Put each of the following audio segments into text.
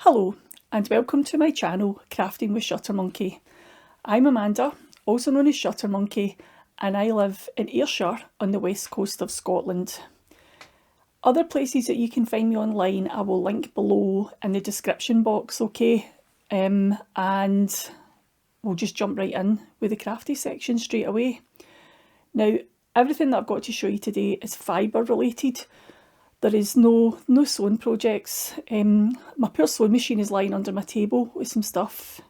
Hello and welcome to my channel Crafting with Shuttermonkey. I'm Amanda, also known as Shuttermonkey, and I live in Ayrshire on the west coast of Scotland. Other places that you can find me online I will link below in the description box, okay? And we'll just jump right in with the crafty section straight away. Now, everything that I've got to show you today is fibre related. There is no sewing projects. My poor sewing machine is lying under my table with some stuff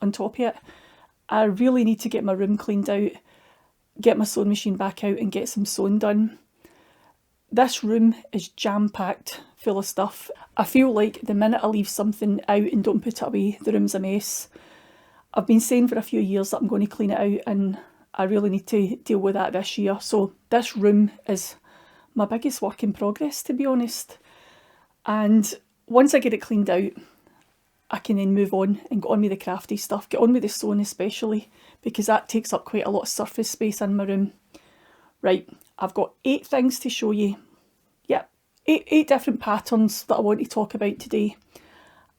on top of it. I really need to get my room cleaned out, get my sewing machine back out and get some sewing done. This room is jam-packed full of stuff. I feel like the minute I leave something out and don't put it away, the room's a mess. I've been saying for a few years that I'm going to clean it out and I really need to deal with that this year. So this room is my biggest work in progress, to be honest. And once I get it cleaned out, I can then move on and get on with the crafty stuff, get on with the sewing especially, because that takes up quite a lot of surface space in my room. Right, I've got 8 things to show you. Yep, eight different patterns that I want to talk about today.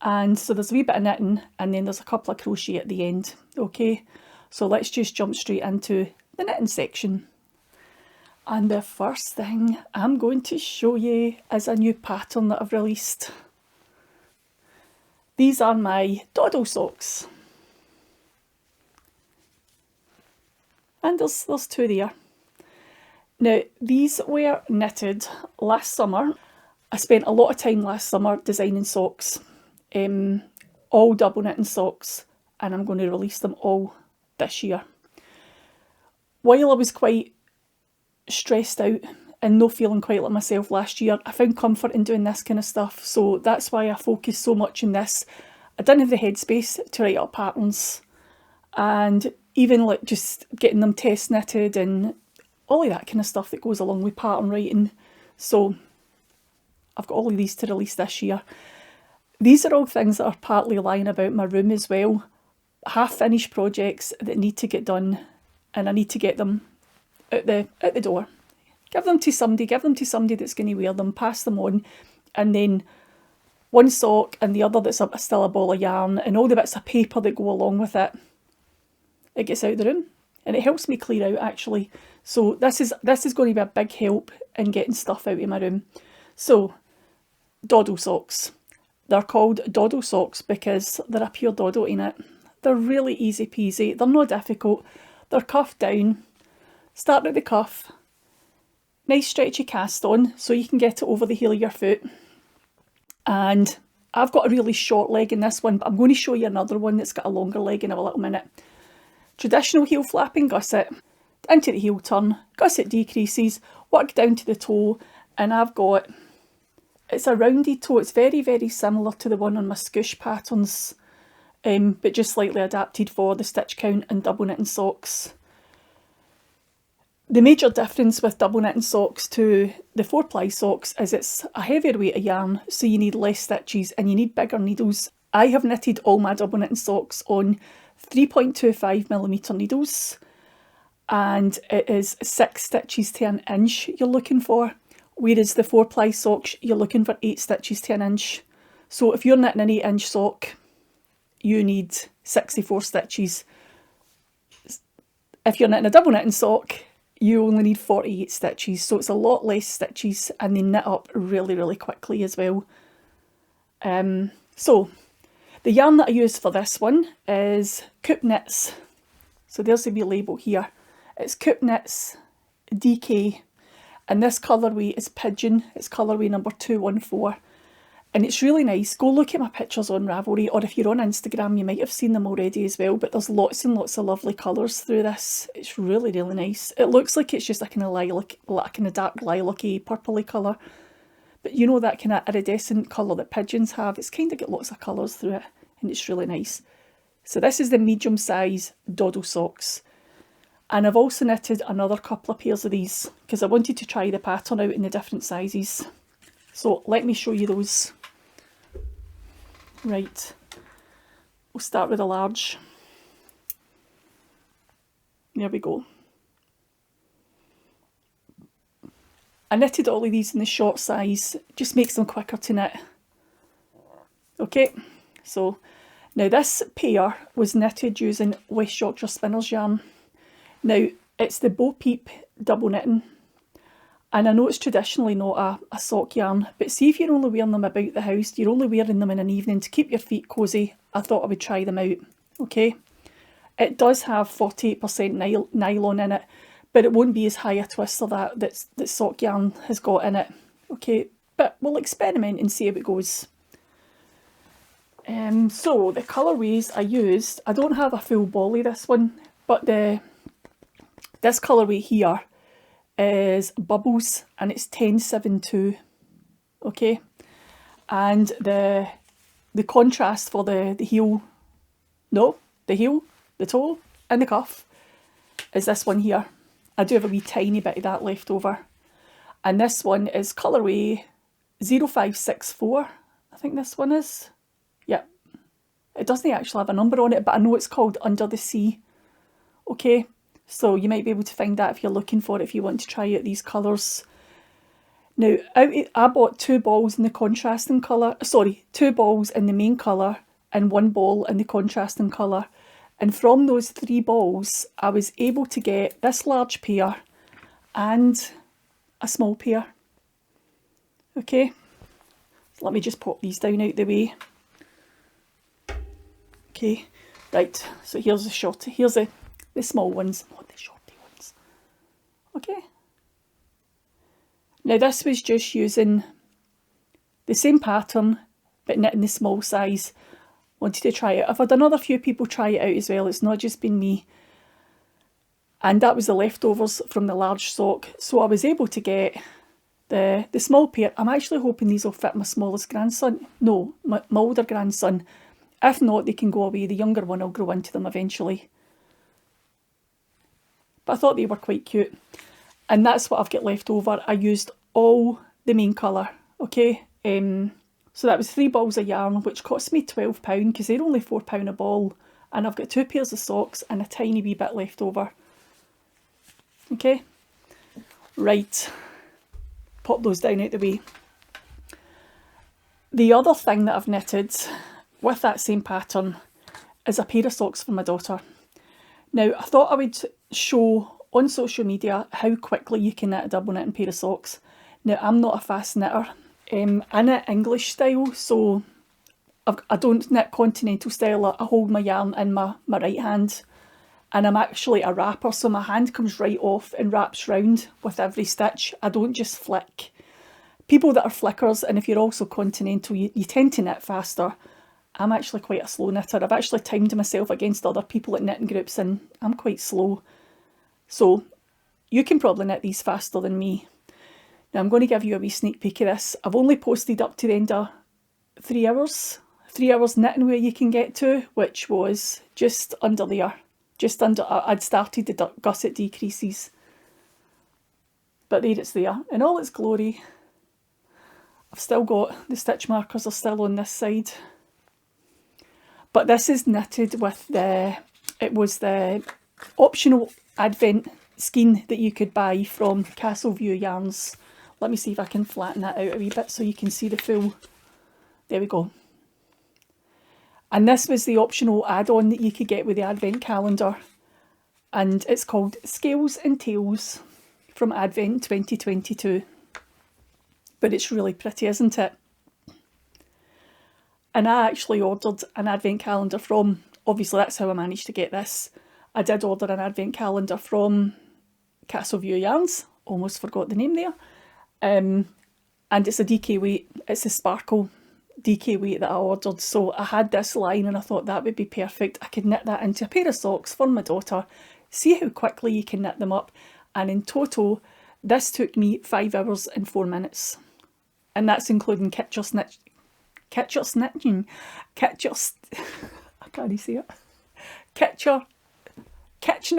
And so there's a wee bit of knitting and then there's a couple of crochet at the end, okay? So let's just jump straight into the knitting section. And the first thing I'm going to show you is a new pattern that I've released. These are my Doddle Socks. And there's 2 there. Now, these were knitted last summer. I spent a lot of time last summer designing socks, all double knitting socks, and I'm going to release them all this year. While I was quite stressed out and not feeling quite like myself last year, I found comfort in doing this kind of stuff, so that's why I focus so much on this. I didn't have the headspace to write up patterns, and even like just getting them test knitted and all of that kind of stuff that goes along with pattern writing. So I've got all of these to release this year. These are all things that are partly lying about my room as well, half finished projects that need to get done, and I need to get them out the door. Give them to somebody that's going to wear them, pass them on, and then one sock and the other that's still a ball of yarn and all the bits of paper that go along with it, it gets out of the room and it helps me clear out actually. So this is going to be a big help in getting stuff out of my room. So Doddle Socks. They're called Doddle Socks because they're a pure doddle in it. They're really easy peasy, they're not difficult, they're cuffed down. Start at the cuff, nice stretchy cast on so you can get it over the heel of your foot. And I've got a really short leg in this one, but I'm going to show you another one that's got a longer leg in a little minute. Traditional heel flapping gusset, into the heel turn, gusset decreases, work down to the toe, and it's a rounded toe. It's very, very similar to the one on my Scoosh patterns, but just slightly adapted for the stitch count and double knitting socks. The major difference with double knitting socks to the 4-ply socks is it's a heavier weight of yarn, so you need less stitches and you need bigger needles. I have knitted all my double knitting socks on 3.25mm needles, and it is 6 stitches to an inch you're looking for, whereas the 4-ply socks you're looking for 8 stitches to an inch. So if you're knitting an 8-inch sock, you need 64 stitches. If you're knitting a double knitting sock, you only need 48 stitches, so it's a lot less stitches and they knit up really, really quickly as well. So the yarn that I use for this one is CoopKnits. So there's the wee label here. It's CoopKnits DK, and this colourway is Pigeon. It's colourway number 214. And it's really nice. Go look at my pictures on Ravelry, or if you're on Instagram you might have seen them already as well, but there's lots and lots of lovely colours through this. It's really, really nice. It looks like it's just a kind of lilac, like a kind of dark lilac-y, purpley colour. But you know that kind of iridescent colour that pigeons have? It's kind of got lots of colours through it, and it's really nice. So this is the medium size Doddle Socks. And I've also knitted another couple of pairs of these, because I wanted to try the pattern out in the different sizes. So let me show you those. Right, we'll start with a large. There we go. I knitted all of these in the short size, just makes them quicker to knit. Okay, so now this pair was knitted using West Yorkshire Spinners yarn. Now it's the Bo Peep double knitting, and I know it's traditionally not a sock yarn, but see if you're only wearing them about the house, you're only wearing them in an evening to keep your feet cosy, I thought I would try them out, okay? It does have 48% nylon in it, but it won't be as high a twist that sock yarn has got in it, okay? But we'll experiment and see how it goes. So the colourways I used, I don't have a full volley this one, but this colourway here is Bubbles and it's 1072, okay? And the contrast for the heel, no, the heel, the toe and the cuff is this one here. I do have a wee tiny bit of that left over. And this one is colourway 0564, I think this one is. Yep. It doesn't actually have a number on it, but I know it's called Under the Sea. Okay, so you might be able to find that if you're looking for it, if you want to try out these colours. Now, I bought 2 balls in the contrasting colour, sorry, 2 balls in the main colour and 1 ball in the contrasting colour. And from those 3 balls, I was able to get this large pair and a small pair. Okay, so let me just pop these down out the way. Okay, right, so here's the short, here's the small ones, not the shorty ones. Okay. Now this was just using the same pattern, but knitting the small size. Wanted to try it. I've had another few people try it out as well, it's not just been me. And that was the leftovers from the large sock, so I was able to get the small pair. I'm actually hoping these will fit my smallest grandson. No, my older grandson. If not, they can go away. The younger one will grow into them eventually. But I thought they were quite cute. And that's what I've got left over. I used all the main colour, okay? So that was 3 balls of yarn, which cost me £12 because they're only £4 a ball. And I've got 2 pairs of socks and a tiny wee bit left over. Okay? Right. Pop those down out the way. The other thing that I've knitted with that same pattern is a pair of socks for my daughter. Now, I thought I would show on social media how quickly you can knit a double knitting pair of socks. Now, I'm not a fast knitter. I knit English style, so I don't knit continental style. I hold my yarn in my right hand, and I'm actually a wrapper, so my hand comes right off and wraps round with every stitch. I don't just flick. People that are flickers, and if you're also continental, you tend to knit faster. I'm actually quite a slow knitter. I've actually timed myself against other people at knitting groups and I'm quite slow. So you can probably knit these faster than me. Now I'm going to give you a wee sneak peek of this. I've only posted up to the end of 3 hours. 3 hours knitting where you can get to, which was just under there. Just under, I'd started the gusset decreases. But there it's there in all its glory. I've still got, the stitch markers are still on this side. But this is knitted with it was the optional advent skein that you could buy from Castleview Yarns. Let me see if I can flatten that out a wee bit so you can see the full. There we go. And this was the optional add-on that you could get with the advent calendar. And it's called Scales and Tails from Advent 2022. But it's really pretty, isn't it? And I actually ordered an advent calendar from, obviously that's how I managed to get this. I did order an advent calendar from Castleview Yarns, almost forgot the name there. And it's a DK weight, it's a sparkle DK weight that I ordered. So I had this line and I thought that would be perfect. I could knit that into a pair of socks for my daughter. See how quickly you can knit them up. And in total, this took me 5 hours and 4 minutes. And that's including Kitcher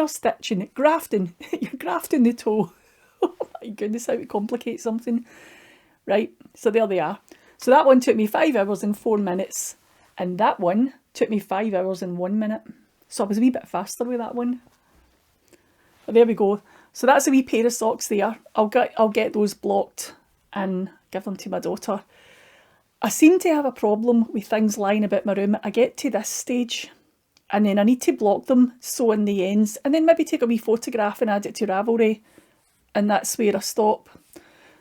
stitching, grafting, you're grafting the toe. Oh my goodness, how it complicates something. Right, so there they are. So that one took me 5 hours and 4 minutes, and that one took me 5 hours and 1 minute. So I was a wee bit faster with that one. But there we go. So that's a wee pair of socks there. I'll get those blocked and give them to my daughter. I seem to have a problem with things lying about my room. I get to this stage and then I need to block them, sew in the ends, and then maybe take a wee photograph and add it to Ravelry, and that's where I stop.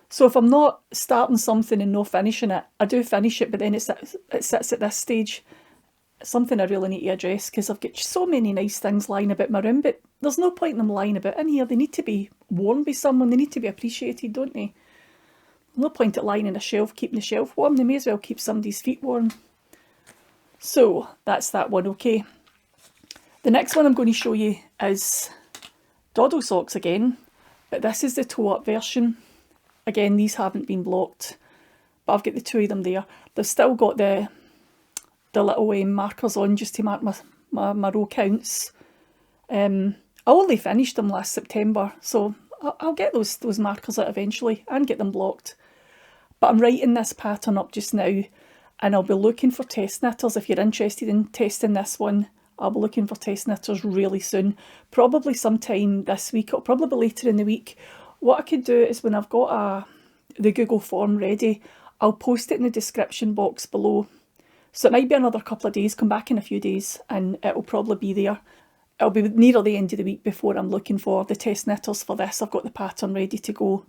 So if I'm not starting something and no finishing it, I do finish it, but then it sits at this stage. It's something I really need to address, because I've got so many nice things lying about my room, but there's no point in them lying about in here. They need to be worn by someone. They need to be appreciated, don't they? No point at lying on a shelf, keeping the shelf warm. They may as well keep somebody's feet warm. So that's that one, okay. The next one I'm going to show you is Doddle Socks again, but this is the toe-up version. Again, these haven't been blocked, but I've got the two of them there. They've still got the little markers on just to mark my row counts. I only finished them last September, so I'll get those markers out eventually and get them blocked. But I'm writing this pattern up just now, and I'll be looking for test knitters. If you're interested in testing this one, I'll be looking for test knitters really soon. Probably sometime this week, or probably later in the week. What I could do is, when I've got the Google form ready, I'll post it in the description box below. So it might be another couple of days, come back in a few days, and it'll probably be there. It'll be nearer the end of the week before I'm looking for the test knitters for this. I've got the pattern ready to go.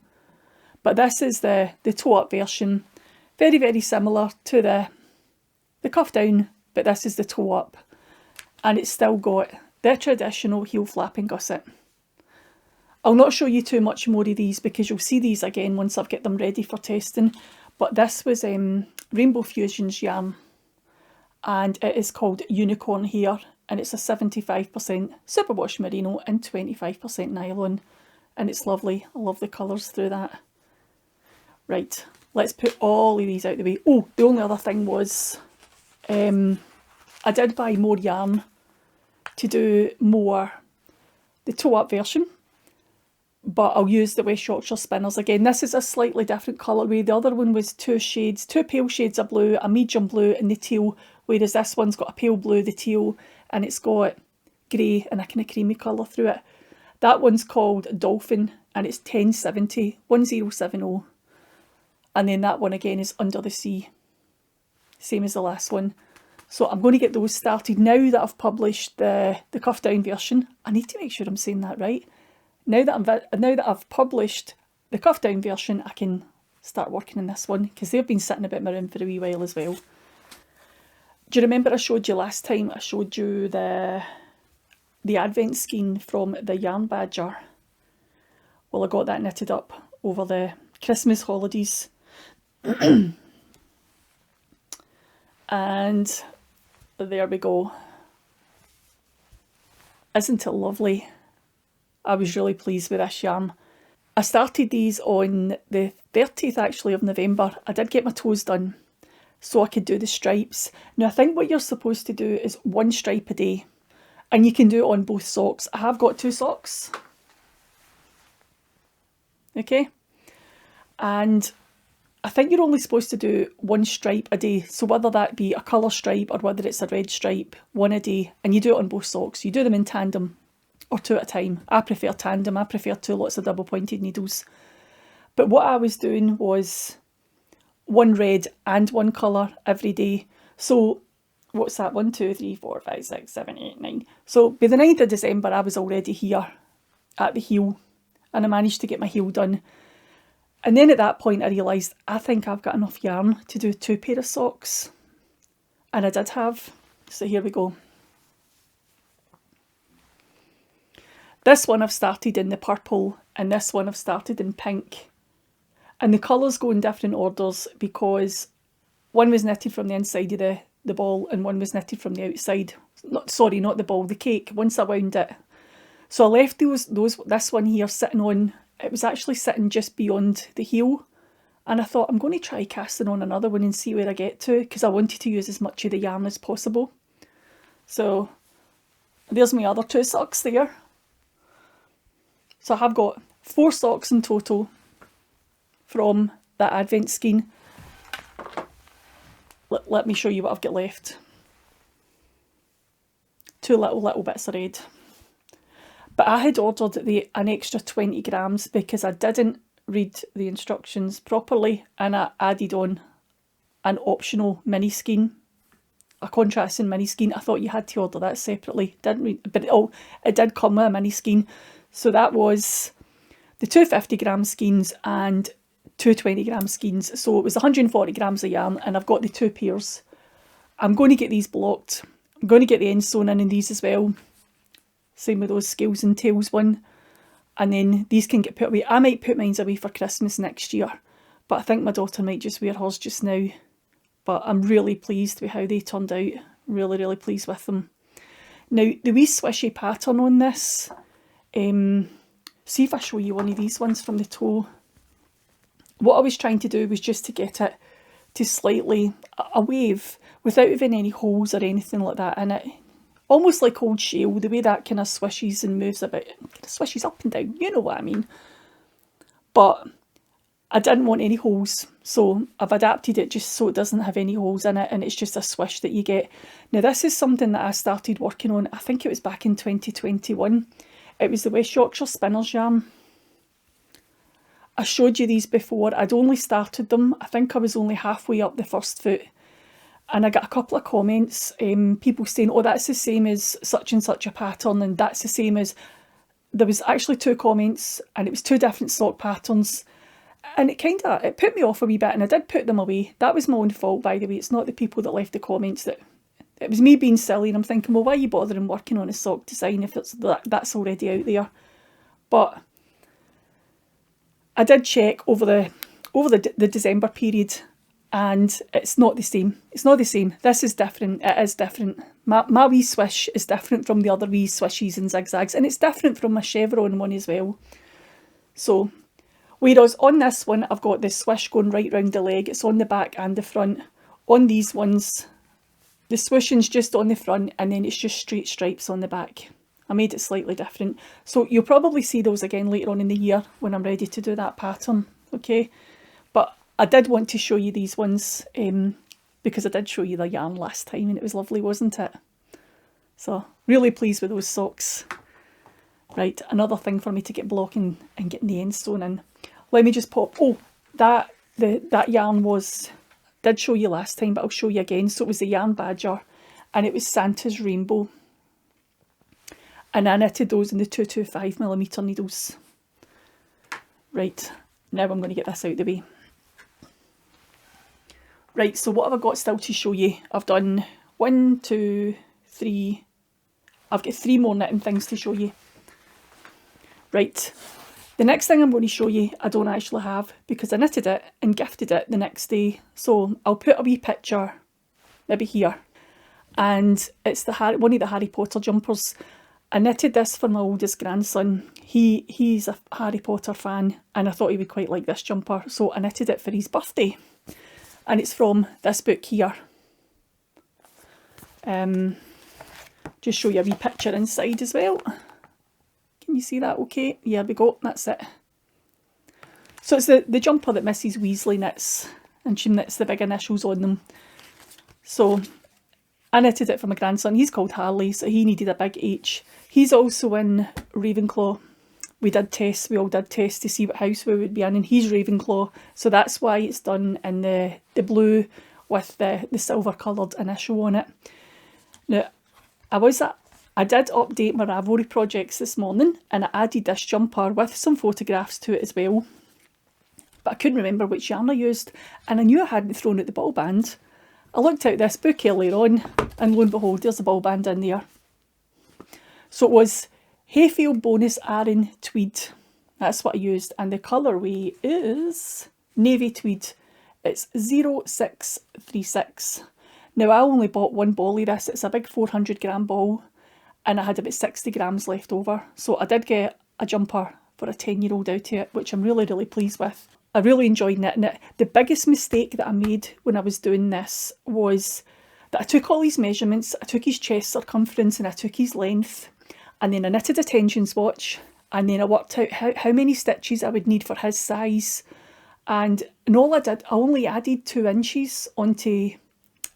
But this is the toe-up version. Very, very similar to the cuff down, but this is the toe-up. And it's still got the traditional heel flapping gusset. I'll not show you too much more of these, because you'll see these again once I've got them ready for testing. But this was Rainbow Fusions yarn, and it is called Unicorn Hair, and it's a 75% superwash merino and 25% nylon, and it's lovely. I love the colours through that. Right, let's put all of these out the way. Oh, the only other thing was I did buy more yarn to do more the toe-up version, but I'll use the West Yorkshire spinners again. This is a slightly different colourway. The other one was two pale shades of blue, a medium blue and the teal, whereas this one's got a pale blue, the teal, and it's got grey and a kind of creamy colour through it. That one's called Dolphin, and it's 1070, 1070. And then that one again is Under the Sea, same as the last one. So I'm going to get those started now that I've published the cuff down version. I need to make sure I'm saying that right. Now that I've published the cuff down version, I can start working on this one, because they've been sitting about my room for a wee while as well. Do you remember I showed you last time? I showed you the advent skein from the Yarn Badger. Well, I got that knitted up over the Christmas holidays. And there we go. Isn't it lovely? I was really pleased with this yarn. I started these on the 30th actually of November. I did get my toes done so I could do the stripes. Now I think what you're supposed to do is one stripe a day, and you can do it on both socks. I have got two socks. Okay. And I think you're only supposed to do one stripe a day. So whether that be a colour stripe or whether it's a red stripe, one a day, and you do it on both socks. You do them in tandem or two at a time. I prefer tandem. I prefer two lots of double pointed needles. But what I was doing was one red and one colour every day. So what's that? 1, 2, 3, 4, 5, 6, 7, 8, 9. So by the 9th of December, I was already here at the heel, and I managed to get my heel done. And then at that point I realised I think I've got enough yarn to do 2 pair of socks. And I did have. So here we go. This one I've started in the purple, and this one I've started in pink. And the colours go in different orders because one was knitted from the inside of the ball and one was knitted from the outside. Not the ball, the cake, once I wound it. So I left this one here sitting on, it was actually sitting just beyond the heel. And I thought I'm going to try casting on another one and see where I get to, because I wanted to use as much of the yarn as possible. So there's my other 2 socks there. So I have got 4 socks in total from that advent skein. Let me show you what I've got left. 2 little bits of red. But I had ordered an extra 20 grams because I didn't read the instructions properly, and I added on an optional mini skein, a contrasting mini skein. I thought you had to order that separately, didn't we? But it did come with a mini skein. So that was the 250 gram skeins and 220 gram skeins. So it was 140 grams of yarn, and I've got the 2 pairs. I'm going to get these blocked. I'm going to get the ends sewn in these as well. Same with those scales and tails one. And then these can get put away. I might put mine away for Christmas next year, but I think my daughter might just wear hers just now. But I'm really pleased with how they turned out. Really, really pleased with them. Now, the wee swishy pattern on this, see if I show you one of these ones from the toe. What I was trying to do was just to get it to slightly a wave without having any holes or anything like that in it. Almost like old shale, the way that kind of swishes and moves about, kind of swishes up and down, you know what I mean. But I didn't want any holes, so I've adapted it just so it doesn't have any holes in it, and it's just a swish that you get. Now this is something that I started working on, I think it was back in 2021. It was the West Yorkshire Spinners yarn. I showed you these before. I'd only started them. I think I was only halfway up the first foot. And I got a couple of comments, people saying, oh, that's the same as such and such a pattern, and that's the same as... There was actually 2 comments, and it was 2 different sock patterns. And it put me off a wee bit, and I did put them away. That was my own fault, by the way. It's not the people that left the comments. It was me being silly, and I'm thinking, well, why are you bothering working on a sock design if that's already out there? But I did check over the December period, and it's not the same. It's not the same. This is different. It is different. My wee swish is different from the other wee swishes and zigzags, and it's different from my chevron one as well. So, whereas on this one, I've got this swish going right round the leg. It's on the back and the front. On these ones, the swishing's just on the front, and then it's just straight stripes on the back. I made it slightly different. So you'll probably see those again later on in the year when I'm ready to do that pattern, okay? But I did want to show you these ones because I did show you the yarn last time, and it was lovely, wasn't it? So really pleased with those socks. Right, another thing for me to get blocking and getting the ends sewn in. Let me just pop, that yarn did show you last time, but I'll show you again. So it was the Yarn Badger, and it was Santa's Rainbow. And I knitted those in the 225mm needles. Right, now I'm going to get this out of the way. Right, so what have I got still to show you? I've done 1, 2, 3. I've got 3 more knitting things to show you. Right, the next thing I'm going to show you, I don't actually have, because I knitted it and gifted it the next day. So I'll put a wee picture, maybe here. And it's one of the Harry Potter jumpers. I knitted this for my oldest grandson. He's a Harry Potter fan, and I thought he would quite like this jumper, so I knitted it for his birthday. And it's from this book here. Just show you a wee picture inside as well. Can you see that okay? Yeah, we go, that's it. So it's the jumper that Mrs. Weasley knits, and she knits the big initials on them. So I knitted it for my grandson. He's called Harley, so he needed a big H. He's also in Ravenclaw. We all did tests to see what house we would be in, and he's Ravenclaw, so that's why it's done in the blue with the silver coloured initial on it. Now, I did update my Ravelry projects this morning, and I added this jumper with some photographs to it as well. But I couldn't remember which yarn I used, and I knew I hadn't thrown out the ball band. I looked out this book earlier on, and lo and behold, there's a ball band in there. So it was Hayfield Bonus Aran Tweed. That's what I used, and the colourway is Navy Tweed. It's 0636. Now I only bought 1 ball of this. It's a big 400 gram ball, and I had about 60 grams left over. So I did get a jumper for a 10-year-old out of it, which I'm really, really pleased with. I really enjoyed knitting it. The biggest mistake that I made when I was doing this was that I took all these measurements. I took his chest circumference and I took his length, and then I knitted a tension swatch, and then I worked out how many stitches I would need for his size. And all I did, I only added 2 inches onto,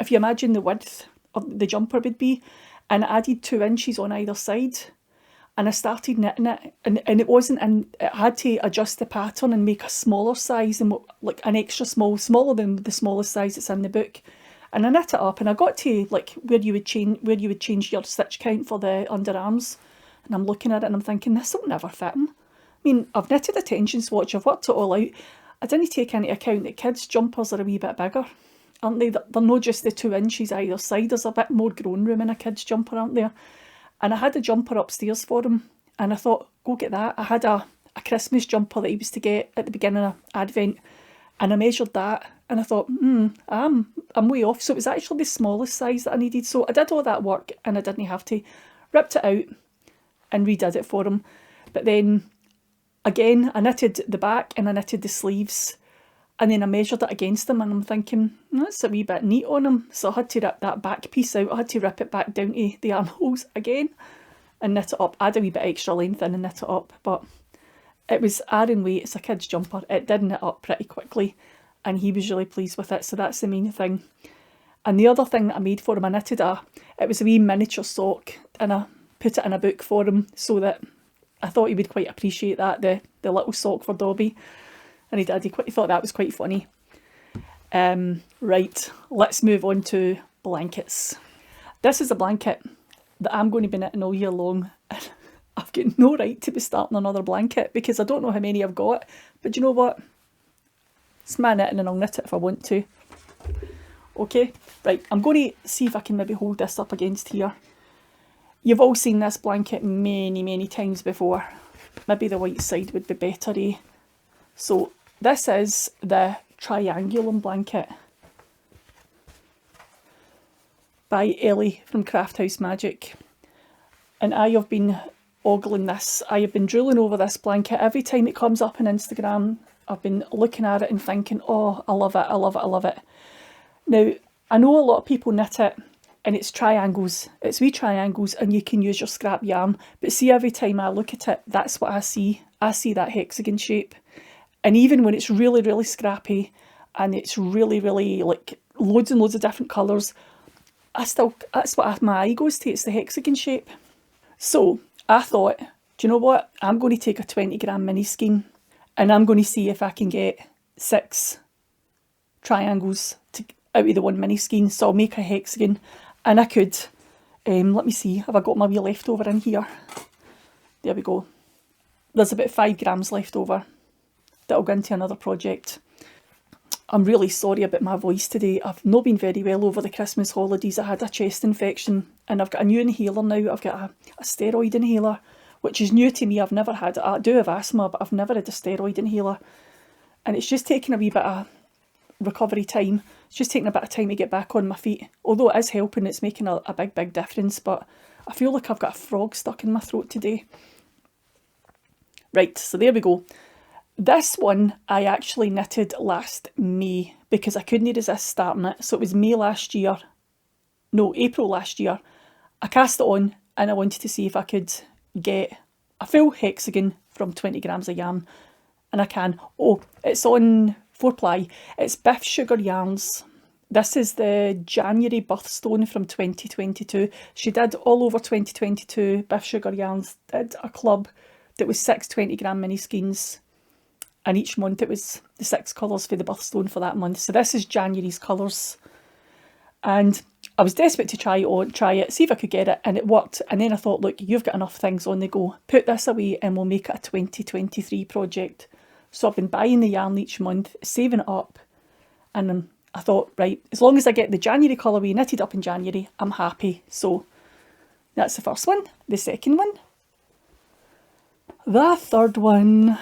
if you imagine the width of the jumper would be, and I added 2 inches on either side. and I started knitting it, and it wasn't, and it had to adjust the pattern and make a smaller size, and like an extra small, smaller than the smallest size that's in the book. And I knit it up, and I got to like where you would change your stitch count for the underarms, and I'm looking at it and I'm thinking, this will never fit him. I mean, I've knitted a tension swatch, I've worked it all out. I didn't take into account that kids' jumpers are a wee bit bigger, aren't they? They're not just the 2 inches either side. There's a bit more grown room in a kid's jumper, aren't there? And I had a jumper upstairs for him, and I thought, go get that. I had a Christmas jumper that he was to get at the beginning of Advent, and I measured that, and I thought, I'm way off. So it was actually the smallest size that I needed. So I did all that work, and I didn't have to. Ripped it out and redid it for him. But then, again, I knitted the back and I knitted the sleeves, and then I measured it against them, and I'm thinking, that's a wee bit neat on him. So I had to rip that back piece out. I had to rip it back down to the armholes again and knit it up. Add a wee bit extra length in and knit it up. But it was Aran weight. It's a kid's jumper. It did knit up pretty quickly, and he was really pleased with it. So that's the main thing. And the other thing that I made for him, I knitted it was a wee miniature sock, and I put it in a book for him so that I thought he would quite appreciate that, the little sock for Dobby. And he did. He thought that was quite funny. Right, let's move on to blankets. This is a blanket that I'm going to be knitting all year long. I've got no right to be starting another blanket because I don't know how many I've got. But you know what? It's my knitting, and I'll knit it if I want to. Okay, right, I'm going to see if I can maybe hold this up against here. You've all seen this blanket many, many times before. Maybe the white side would be better, eh? So this is the Triangulum blanket by Ellie from Crafthouse Magic. And I have been ogling this. I have been drooling over this blanket. Every time it comes up on Instagram, I've been looking at it and thinking, oh, I love it, I love it, I love it. Now, I know a lot of people knit it and it's triangles. It's wee triangles, and you can use your scrap yarn. But see, every time I look at it, that's what I see. I see that hexagon shape. And even when it's really, really scrappy and it's really, really like loads and loads of different colours, that's what my eye goes to. It's the hexagon shape. So I thought, do you know what? I'm going to take a 20-gram mini skein, and I'm going to see if I can get 6 triangles out of the one mini skein. So I'll make a hexagon, and I could, let me see, have I got my wee leftover in here? There we go. There's about 5 grams left over. That'll go into another project. I'm really sorry about my voice today. I've not been very well over the Christmas holidays. I had a chest infection, and I've got a new inhaler now. I've got a steroid inhaler, which is new to me. I've never had it. I do have asthma, but I've never had a steroid inhaler. And it's just taken a wee bit of recovery time. It's just taking a bit of time to get back on my feet. Although it is helping, it's making a big, big difference. But I feel like I've got a frog stuck in my throat today. Right, so there we go. This one I actually knitted last May because I couldn't resist starting it. So it was April last year. I cast it on and I wanted to see if I could get a full hexagon from 20 grams of yarn. And I can. Oh, it's on 4-ply. It's Biff Sugar Yarns. This is the January birthstone from 2022. She did all over 2022. Biff Sugar Yarns did a club that was 6 20-gram mini skeins. And each month it was the 6 colours for the birthstone for that month. So this is January's colours. And I was desperate to try it, see if I could get it, and it worked. And then I thought, look, you've got enough things on the go. Put this away and we'll make it a 2023 project. So I've been buying the yarn each month, saving it up. And I thought, right, as long as I get the January colourway knitted up in January, I'm happy. So that's the first one. The second one. The third one.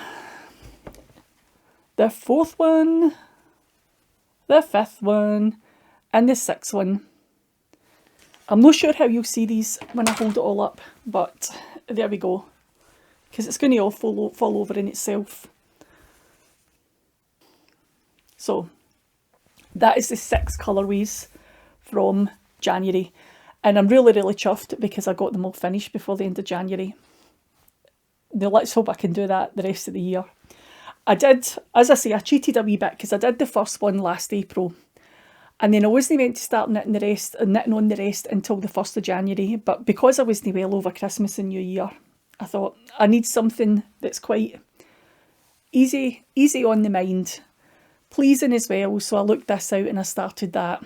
The fourth one, the fifth one, and the 6th one. I'm not sure how you'll see these when I hold it all up, but there we go. Because it's going to all fall over in itself. So that is the 6 colourways from January. And I'm really, really chuffed because I got them all finished before the end of January. Now let's hope I can do that the rest of the year. I did, as I say, I cheated a wee bit because I did the first one last April. And then I wasn't meant to start knitting on the rest until the 1st of January. But because I wasn't well over Christmas and New Year, I thought I need something that's quite easy on the mind, pleasing as well. So I looked this out and I started that,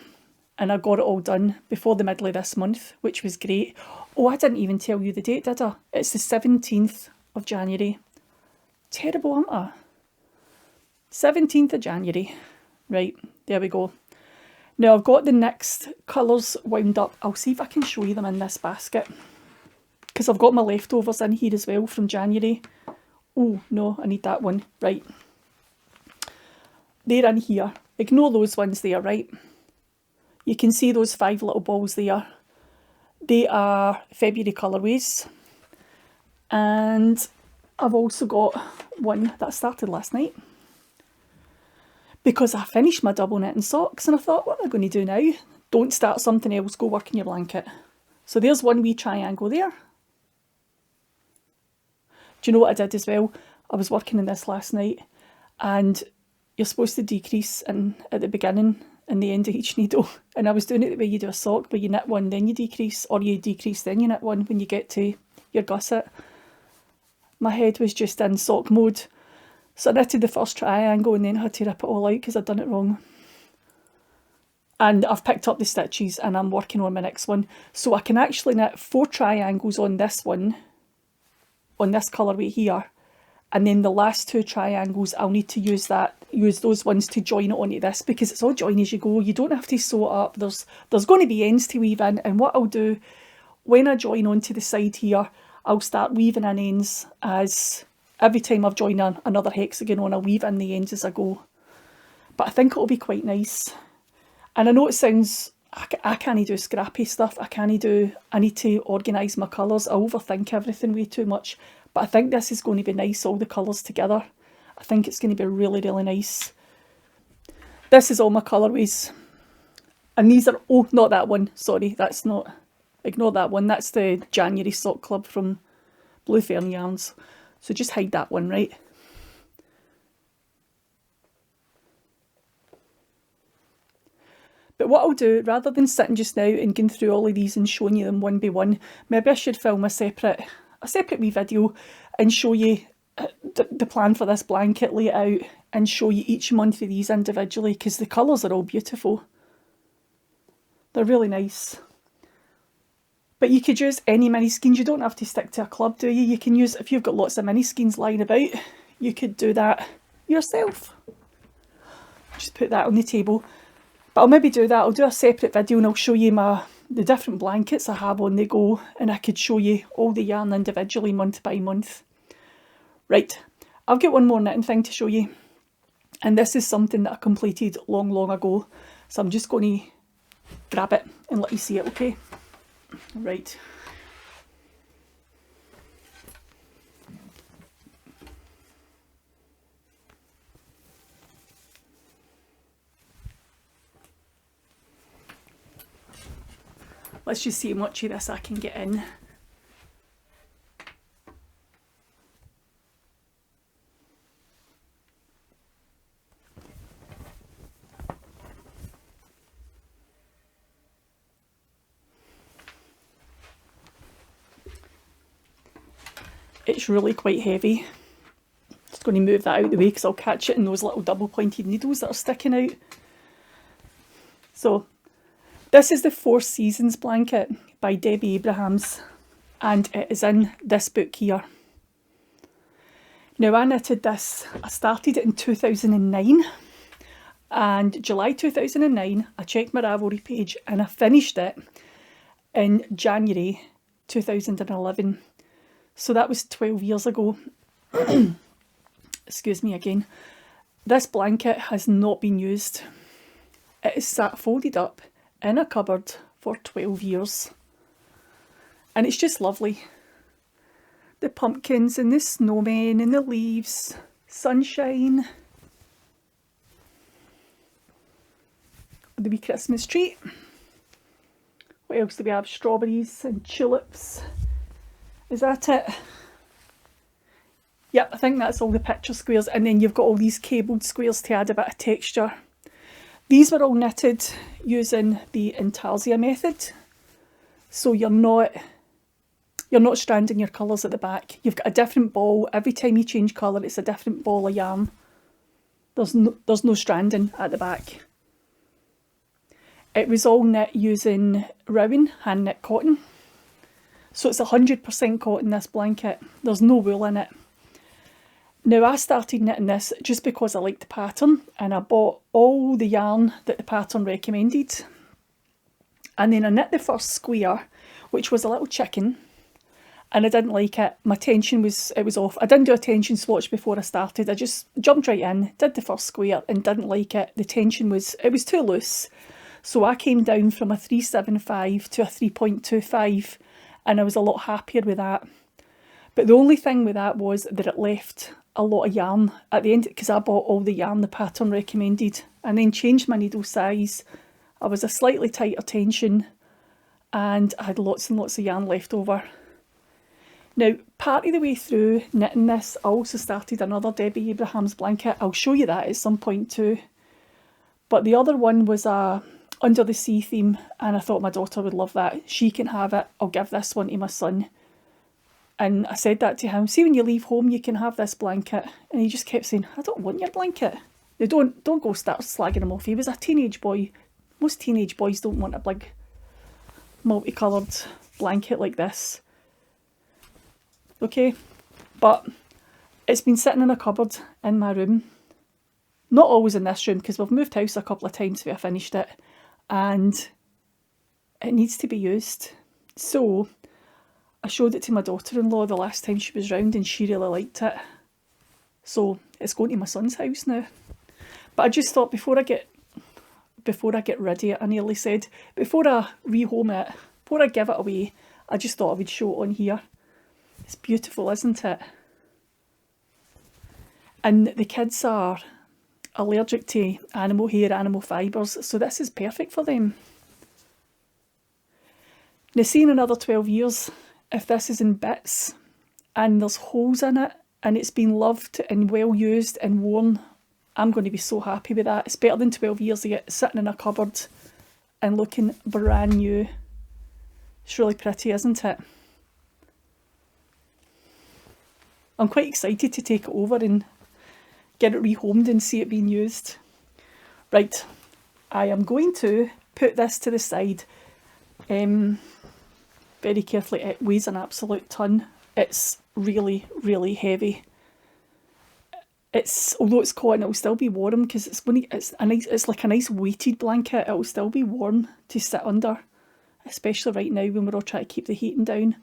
and I got it all done before the middle of this month, which was great. Oh, I didn't even tell you the date, did I? It's the 17th of January. Terrible, aren't I? 17th of January. Right, there we go. Now I've got the next colours wound up. I'll see if I can show you them in this basket, because I've got my leftovers in here as well from January. Oh, no, I need that one. Right. They're in here. Ignore those ones there, right? You can see those 5 little balls there. They are February colourways. And I've also got one that I started last night, because I finished my double knitting socks and I thought, what am I going to do now? Don't start something else, go work in your blanket. So there's one wee triangle there. Do you know what I did as well? I was working on this last night, and you're supposed to decrease at the beginning and the end of each needle. And I was doing it the way you do a sock, where you knit one, then you decrease, or you decrease, then you knit one when you get to your gusset. My head was just in sock mode. So I knitted the first triangle and then had to rip it all out because I'd done it wrong. And I've picked up the stitches and I'm working on my next one. So I can actually knit 4 triangles on this one, on this colourway here. And then the last 2 triangles, I'll need to use those ones to join it onto this, because it's all join as you go. You don't have to sew it up. There's going to be ends to weave in. And what I'll do, when I join onto the side here, I'll start weaving in ends as every time I've joined another hexagon on, I'll weave in the ends as I go. But I think it'll be quite nice. And I know it sounds, I can't do scrappy stuff. I need to organise my colours. I overthink everything way too much. But I think this is going to be nice, all the colours together. I think it's going to be really, really nice. This is all my colourways. And these are, oh, not that one. Sorry, that's not, ignore that one. That's the January Sock Club from Birthstone Yarns. So just hide that one, right? But what I'll do, rather than sitting just now and going through all of these and showing you them one by one, maybe I should film a separate wee video and show you the plan for this blanket, lay it out and show you each month of these individually, because the colours are all beautiful. They're really nice. But you could use any mini skeins. You don't have to stick to a club, do you? You can use, if you've got lots of mini skeins lying about, you could do that yourself. Just put that on the table. But I'll maybe do that. I'll do a separate video and I'll show you the different blankets I have on the go, and I could show you all the yarn individually month by month. Right, I've got one more knitting thing to show you. And this is something that I completed long, long ago. So I'm just going to grab it and let you see it, okay? Right. Let's just see how much of this I can get in. It's really quite heavy. Just going to move that out of the way because I'll catch it in those little double pointed needles that are sticking out. So this is the 4 Seasons blanket by Debbie Abrahams, and it is in this book here. Now I knitted this, I started it in 2009, and July 2009 I checked my Ravelry page and I finished it in January 2011. So that was 12 years ago. Excuse me again. This blanket has not been used. It is sat folded up in a cupboard for 12 years. And it's just lovely. The pumpkins and the snowmen and the leaves, sunshine. The wee Christmas tree. What else do we have? Strawberries and tulips. Is that it? Yep, I think that's all the picture squares, and then you've got all these cabled squares to add a bit of texture. These were all knitted using the intarsia method, so you're not You're not stranding your colours at the back. You've got a different ball. Every time you change colour, it's a different ball of yarn. There's no stranding at the back. It was all knit using Rowan hand knit cotton. So it's 100% cotton, this blanket. There's no wool in it. Now I started knitting this just because I liked the pattern, and I bought all the yarn that the pattern recommended. And then I knit the first square, which was a little chicken, and I didn't like it. My tension was off. I didn't do a tension swatch before I started. I just jumped right in, did the first square and didn't like it. The tension was too loose. So I came down from a 375 to a 3.25, and I was a lot happier with that. But the only thing with that was that it left a lot of yarn at the end, because I bought all the yarn the pattern recommended and then changed my needle size. I was a slightly tighter tension and I had lots and lots of yarn left over. Now, part of the way through knitting this, I also started another Debbie Abraham's blanket. I'll show you that at some point too. But the other one was a Under the Sea theme, and I thought my daughter would love that. She can have it. I'll give this one to my son. And I said that to him. See, when you leave home, you can have this blanket. And he just kept saying, I don't want your blanket. Now, don't go start slagging him off. He was a teenage boy. Most teenage boys don't want a big multicoloured blanket like this. Okay, but it's been sitting in a cupboard in my room. Not always in this room, because we've moved house a couple of times we have finished it, and it needs to be used. So I showed it to my daughter-in-law the last time she was round, and she really liked it. So it's going to my son's house now. But I just thought before I get rid of it, I nearly said, before I rehome it, before I give it away, I just thought I would show it on here. It's beautiful, isn't it? And the kids are allergic to animal hair, animal fibres, so this is perfect for them. Now, see, in another 12 years, if this is in bits and there's holes in it and it's been loved and well used and worn, I'm going to be so happy with that. It's better than 12 years of it sitting in a cupboard and looking brand new. It's really pretty, isn't it? I'm quite excited to take it over and get it rehomed and see it being used. Right, I am going to put this to the side very carefully. It weighs an absolute ton. It's really, really heavy. Although it's cotton, it'll still be warm because it's like a nice weighted blanket. It'll still be warm to sit under, especially right now when we're all trying to keep the heating down.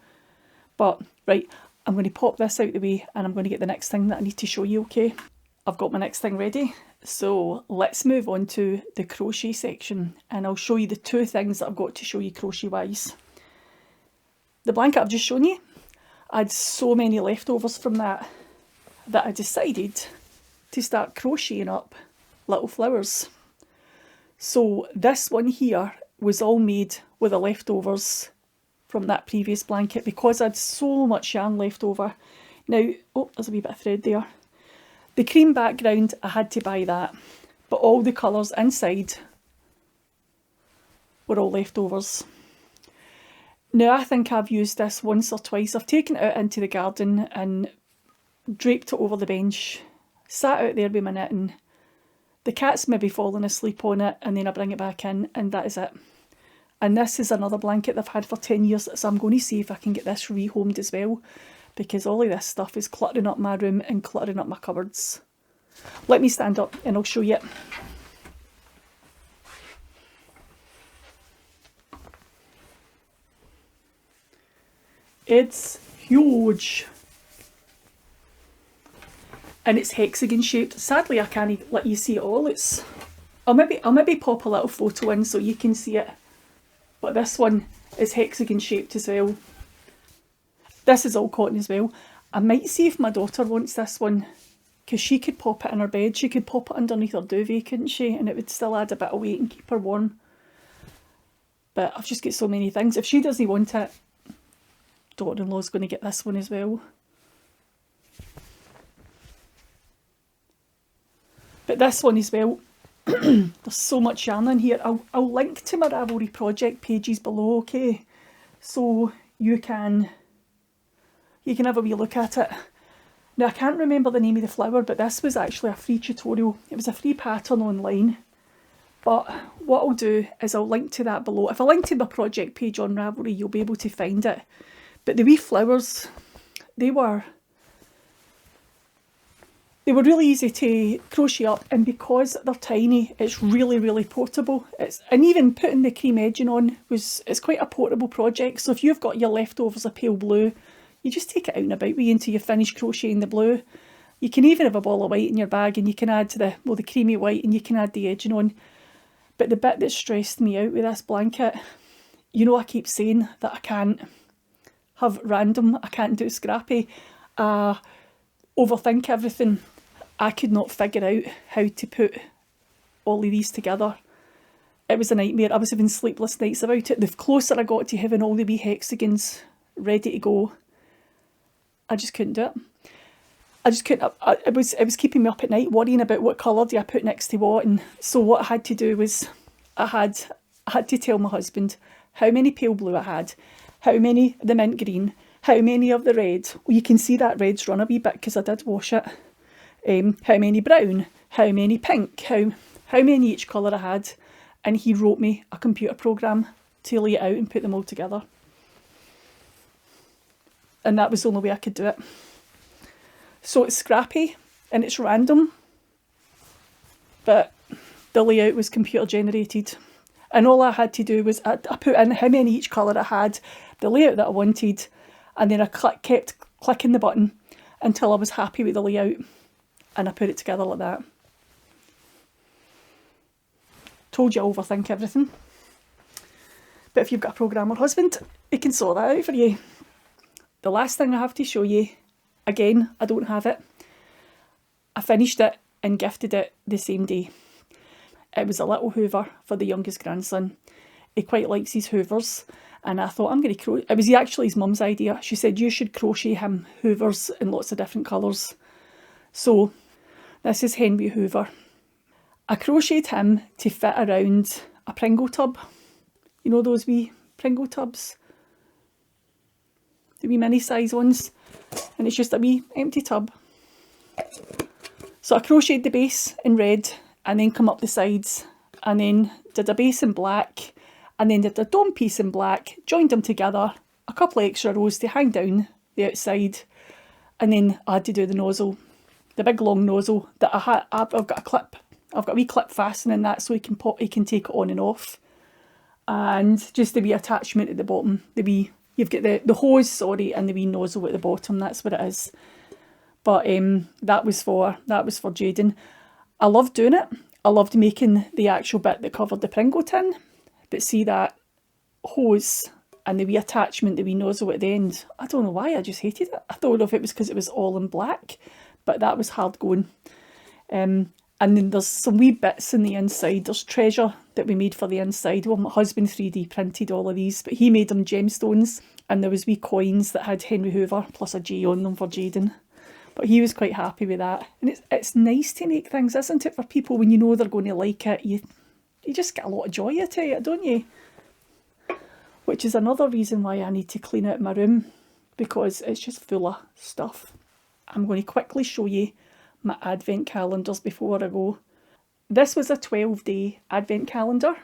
But right, I'm going to pop this out the way and I'm going to get the next thing that I need to show you, okay? I've got my next thing ready. So let's move on to the crochet section, and I'll show you the two things that I've got to show you crochet-wise. The blanket I've just shown you, I had so many leftovers from that I decided to start crocheting up little flowers. So this one here was all made with the leftovers from that previous blanket because I had so much yarn left over. Now, oh, there's a wee bit of thread there. The cream background, I had to buy that, but all the colours inside were all leftovers. Now, I think I've used this once or twice. I've taken it out into the garden and draped it over the bench, sat out there with my knitting. The cat's maybe fallen asleep on it, and then I bring it back in, and that is it. And this is another blanket I've had for 10 years, so I'm going to see if I can get this rehomed as well, because all of this stuff is cluttering up my room and cluttering up my cupboards. Let me stand up and I'll show you it. It's huge. And it's hexagon shaped. Sadly, I can't let you see it all. I'll maybe pop a little photo in so you can see it. But this one is hexagon shaped as well. This is all cotton as well. I might see if my daughter wants this one, because she could pop it in her bed. She could pop it underneath her duvet, couldn't she? And it would still add a bit of weight and keep her warm. But I've just got so many things. If she doesn't want it, daughter-in-law's going to get this one as well. But this one as well, there's so much yarn in here. I'll link to my Ravelry project pages below, okay? So you can you can have a wee look at it. Now I can't remember the name of the flower, but this was actually a free tutorial. It was a free pattern online. But what I'll do is I'll link to that below. If I link to my project page on Ravelry, you'll be able to find it. But the wee flowers, they were really easy to crochet up, and because they're tiny, it's really, really portable. And even putting the cream edging on it's quite a portable project. So if you've got your leftovers of pale blue, you just take it out and about with you until you finish crocheting the blue. You can even have a ball of white in your bag and you can add the creamy white and you can add the edging on. But the bit that stressed me out with this blanket, you know, I keep saying that I can't have random, I can't do scrappy, overthink everything. I could not figure out how to put all of these together. It was a nightmare. I was having sleepless nights about it. The closer I got to having all the wee hexagons ready to go, I just couldn't do it. I just couldn't. It was keeping me up at night, worrying about what colour do I put next to what. And so what I had to do was I had to tell my husband how many pale blue I had, how many of the mint green, how many of the red. Well, you can see that red's run a wee bit because I did wash it. How many brown, how many pink, how many each colour I had. And he wrote me a computer program to lay it out and put them all together. And that was the only way I could do it. So it's scrappy and it's random, but the layout was computer generated. And all I had to do was I put in how many each colour I had, the layout that I wanted, and then I kept clicking the button until I was happy with the layout, and I put it together like that. Told you I overthink everything. But if you've got a programmer husband, he can sort that out for you. The last thing I have to show you, again, I don't have it. I finished it and gifted it the same day. It was a little Hoover for the youngest grandson. He quite likes his Hoovers, and I thought I'm going to crochet. It was actually his mum's idea. She said you should crochet him Hoovers in lots of different colours. So this is Henry Hoover. I crocheted him to fit around a Pringle tub. You know those wee Pringle tubs? The wee mini size ones. And it's just a wee empty tub. So I crocheted the base in red and then come up the sides and then did a base in black and then did a dome piece in black, joined them together, a couple of extra rows to hang down the outside, and then I had to do the nozzle, the big long nozzle that I've got a clip. I've got a wee clip fastening that so you can take it on and off. And just the wee attachment at the bottom, you've got the hose, and the wee nozzle at the bottom, that's what it is. But that was for Jaden. I loved doing it. I loved making the actual bit that covered the Pringle tin. But see that hose and the wee attachment, the wee nozzle at the end, I don't know why, I just hated it. I don't know if it was because it was all in black, but that was hard going. And then there's some wee bits in the inside. There's treasure that we made for the inside. Well, my husband 3D printed all of these, but he made them gemstones. And there was wee coins that had Henry Hoover plus a G on them for Jaden. But he was quite happy with that. And it's nice to make things, isn't it, for people when you know they're going to like it. You just get a lot of joy out of it, don't you? Which is another reason why I need to clean out my room, because it's just full of stuff. I'm going to quickly show you my advent calendars before I go. This was a 12-day advent calendar,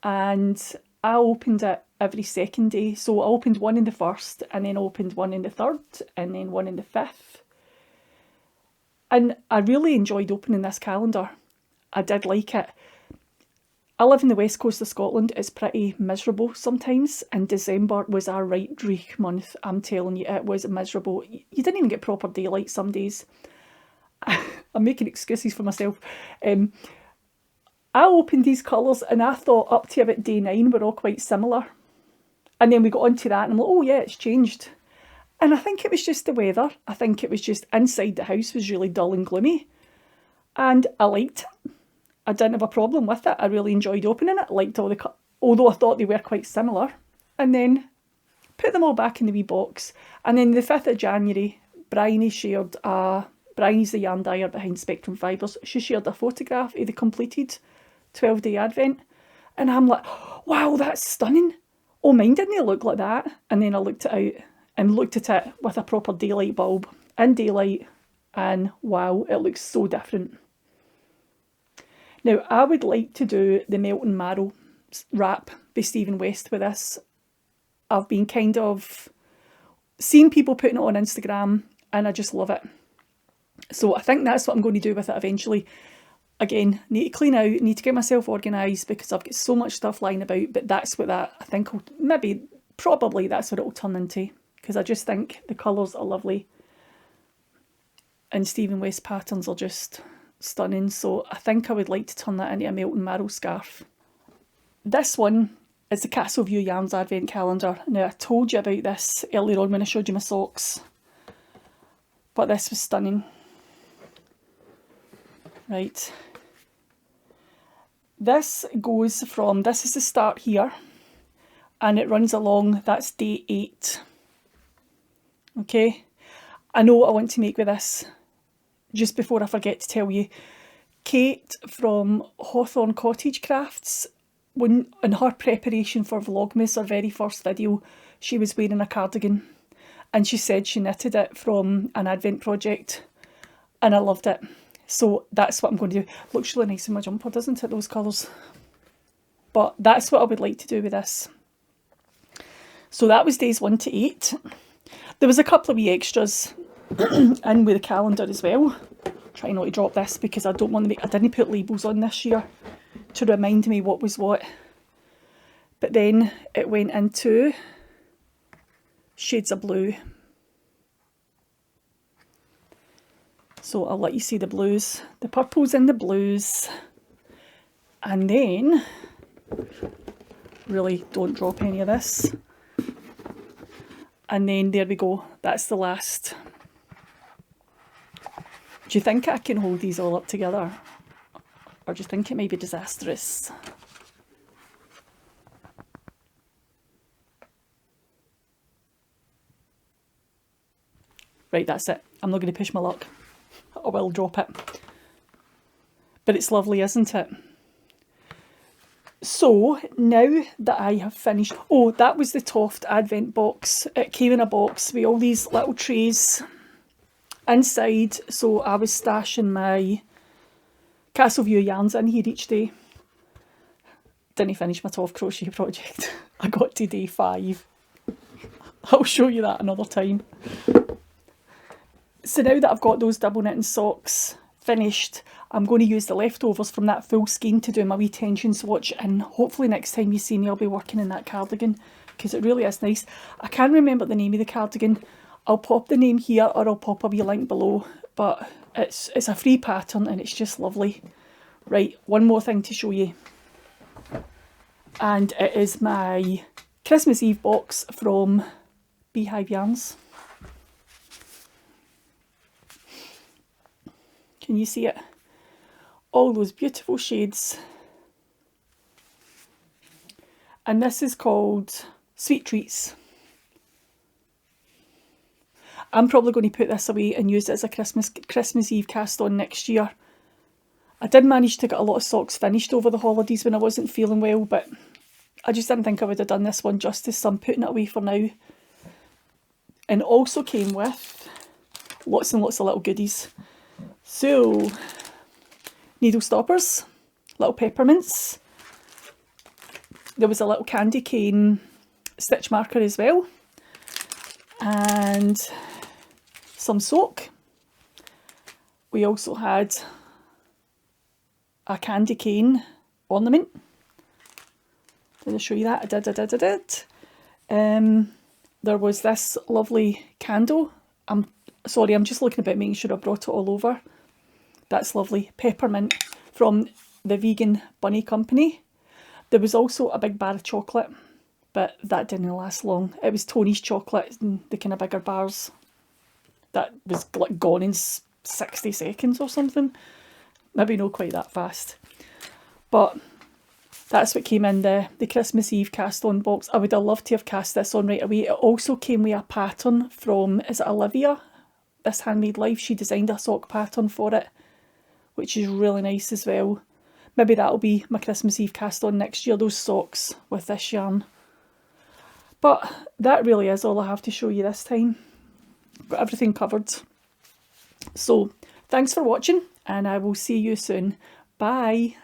and I opened it every second day. So I opened one in the 1st, and then opened one in the 3rd, and then one in the 5th. And I really enjoyed opening this calendar. I did like it. I live in the west coast of Scotland. It's pretty miserable sometimes, and December was a right dreich month. I'm telling you, it was miserable. You didn't even get proper daylight some days. I'm making excuses for myself. I opened these colours and I thought up to about day 9 were all quite similar. And then we got onto that and I'm like, oh yeah, it's changed. And I think it was just the weather. I think it was just inside the house was really dull and gloomy. And I liked it. I didn't have a problem with it. I really enjoyed opening it. I liked all the although I thought they were quite similar. And then put them all back in the wee box. And then the 5th of January, Bryony shared Bryony's the yarn dyer behind Spectrum Fibres. She shared a photograph of the completed 12-day advent. And I'm like, wow, that's stunning. Oh, mine didn't look like that. And then I looked it out and looked at it with a proper daylight bulb in daylight, and wow, it looks so different. Now, I would like to do the Melt and Marrow wrap by Stephen West with this. I've been kind of seeing people putting it on Instagram and I just love it. So I think that's what I'm going to do with it eventually. Again, need to clean out, need to get myself organised because I've got so much stuff lying about, but that's what that, I think, probably that's what it will turn into, because I just think the colours are lovely and Stephen West patterns are just stunning. So I think I would like to turn that into a Melt and Marrow scarf. This one is the Castleview Yarns Advent Calendar. Now, I told you about this earlier on when I showed you my socks, but this was stunning. Right. This goes from, this is the start here, and it runs along, that's day 8. Okay. I know what I want to make with this. Just before I forget to tell you, Kate from Hawthorne Cottage Crafts, when in her preparation for Vlogmas, her very first video, she was wearing a cardigan and she said she knitted it from an Advent project and I loved it. So that's what I'm going to do. Looks really nice in my jumper, doesn't it, those colours? But that's what I would like to do with this. So that was days 1 to 8. There was a couple of wee extras in with the calendar as well. Try not to drop this because I don't want to make, I didn't put labels on this year to remind me what was what. But then it went into shades of blue. So I'll let you see the blues, the purples and the blues. And then, really don't drop any of this. And then there we go, that's the last. Do you think I can hold these all up together? Or do you think it may be disastrous? Right, that's it. I'm not going to push my luck. I will drop it. But it's lovely, isn't it? So, now that I have finished... Oh, that was the Toft Advent box. It came in a box with all these little trays inside. So I was stashing my Castleview Yarns in here each day. Didn't finish my Toft crochet project. I got to day 5. I'll show you that another time. So now that I've got those double knitting socks finished, I'm going to use the leftovers from that full skein to do my wee tension swatch, and hopefully next time you see me I'll be working in that cardigan because it really is nice. I can't remember the name of the cardigan. I'll pop the name here or I'll pop a wee link below, but it's a free pattern and it's just lovely. Right, one more thing to show you, and it is my Christmas Eve box from Beehive Yarns. Can you see it? All those beautiful shades. And this is called Sweet Treats. I'm probably going to put this away and use it as a Christmas Eve cast on next year. I did manage to get a lot of socks finished over the holidays when I wasn't feeling well, but I just didn't think I would have done this one justice, so I'm putting it away for now. And it also came with lots and lots of little goodies. So, needle stoppers, little peppermints. There was a little candy cane stitch marker as well. And some sock. We also had a candy cane ornament. Did I show you that? I did. There was this lovely candle. I'm just looking about making sure I brought it all over. That's lovely. Peppermint from the Vegan Bunny Company. There was also a big bar of chocolate, but that didn't last long. It was Tony's chocolate and the kind of bigger bars. That was like gone in 60 seconds or something. Maybe not quite that fast. But that's what came in the Christmas Eve cast on box. I would have loved to have cast this on right away. It also came with a pattern from, is it Olivia? This Handmade Life. She designed a sock pattern for it, which is really nice as well. Maybe that'll be my Christmas Eve cast on next year, those socks with this yarn. But that really is all I have to show you this time. Got everything covered. So thanks for watching, and I will see you soon. Bye.